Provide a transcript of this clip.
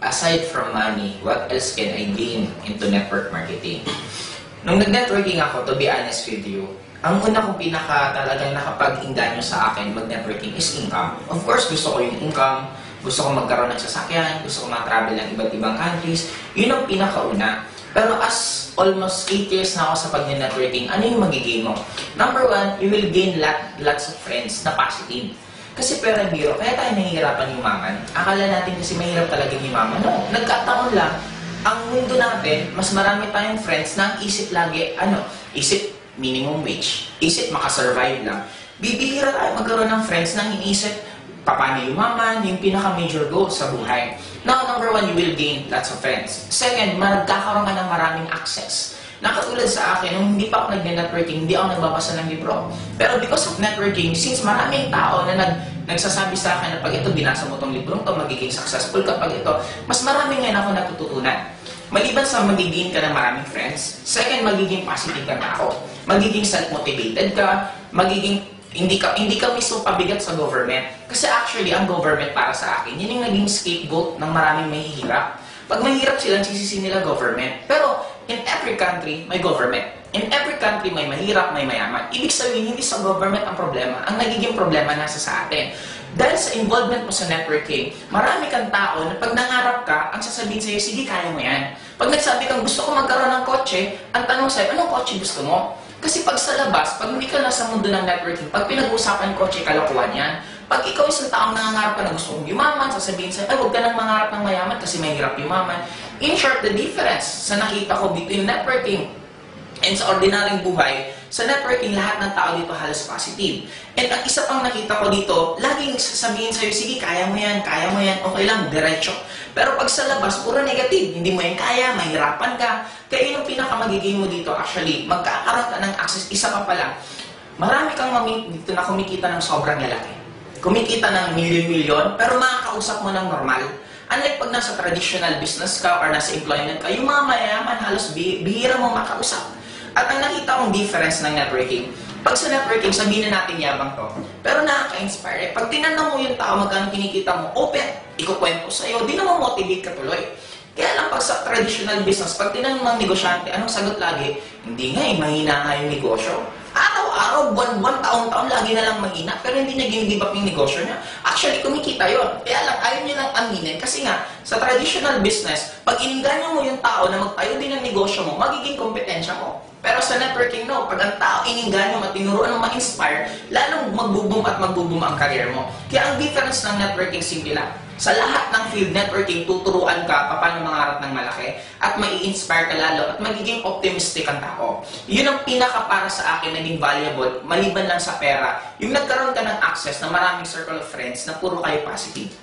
aside from money, what else can I gain into network marketing? Nung nag-networking ako, to be honest with you, ang una kong talagang nakapag-inganyo sa akin mag-networking is income. Of course, gusto ko yung income, gusto ko magkaroon ng sasakyan, gusto ko mag-travel ng iba't ibang countries. Yun ang pinakauna. Pero as almost 8 years na ako sa pag-networking, ano yung magiging mo? Number one, you will gain lots of friends na positive. Kasi pera biro, kaya tayo nahihirapan yumaman. Akala natin kasi mahirap talaga yumaman. No, nagkataon lang. Ang mundo natin, mas marami tayong friends na ang isip lagi, isip minimum wage. Isip makasurvive lang. Bibihira tayo magkaroon ng friends na iniisip paano yumaman, yung pinaka-major goal sa buhay. Now, number one, you will gain lots of friends. Second, magkakaroon ka ng maraming access. Nakatulad sa akin, nung hindi pa ako nag-networking, hindi ako nagbabasa ng libro. Pero because of networking, since maraming tao na nagsasabi sa akin na pag ito, binasa mo tong librong to, magiging successful kapag ito, mas marami ngayon ako natututunan. Maliban sa magiging ka ng maraming friends, second, magiging positive ka tao. Magiging self-motivated ka, magiging hindi ka mismo pabigat sa government. Kasi actually, ang government para sa akin, yun yung naging scapegoat ng maraming mahihirap. Pag mahirap sila, sisisi nila government. Pero, in every country, may government. In every country, may mahirap, may mayaman. Ibig sabihin, hindi sa government ang problema. Ang nagiging problema nasa sa atin. Dahil sa involvement mo sa networking, marami kang tao na pag nangarap ka, ang sasabihin sa'yo, sige, kaya mo yan. Pag nagsabi kang gusto ko magkaroon ng kotse, ang tanong sa'yo, anong kotse gusto mo? Kasi pag sa labas, pag hindi ka nasa mundo ng networking, pag pinag-uusapan kotse, kalokohan yan. Pag ikaw isang taong nangangarap ka na gusto mong yumaman, sasabihin sa'yo, ay, huwag ka nang mangarap ng mayaman kasi mahirap yumaman. In short, the difference sa nakita ko between networking and sa ordinaryong buhay, sa networking, lahat ng tao dito halos positive. And ang isa pang nakita ko dito, laging sasabihin sa'yo, sige, kaya mo yan, okay lang, diretso. Pero pag sa labas, puro negative, hindi mo yan kaya, mahirapan ka. Kaya yun ang pinakamagiging mo dito, actually, magkakaroon ka ng access, isa pa pala, marami kang dito na kumikita ng sobrang lalaki. Kumikita ng milyon-milyon, pero makakausap mo ng normal. Unlike pag nasa traditional business ka or nasa employment ka, yung mga mayayaman halos bihira mo makausap. At ang nakita kong difference ng networking, pag sa networking, sabihin na natin yabang to, pero nakaka-inspire. Pag tinanong mo yung tao magkano kinikita mo, open, ikukwento sa'yo, di naman motivate ka tuloy. Kaya lang pag sa traditional business, pag tinanong ng negosyante, anong sagot lagi? Hindi nga mahina nga yung negosyo. Araw-araw, buwan-buwan, taon-taon, lagi na lang mahina, pero hindi niya ginigib up yung negosyo niya. Actually, kumikita yon. Kaya lang, ayaw niya lang aminin. Kasi nga, sa traditional business, pag ininganyo mo yung tao na magtayo din ng negosyo mo, magiging kompetensya mo. Pero sa networking, no. Pag ang tao ininganyo at tinuruan ng ma-inspire, lalong magbo-boom at magbo-boom ang career mo. Kaya ang difference ng networking, simple lang. Sa lahat ng field networking, tuturuan ka paano mangarap ng malaki at mai-inspire ka lalo at magiging optimistic ang tao. Yun ang pinaka para sa akin naging valuable, maliban lang sa pera, yung nagkaroon ka ng access na maraming circle of friends na puro kayo positive.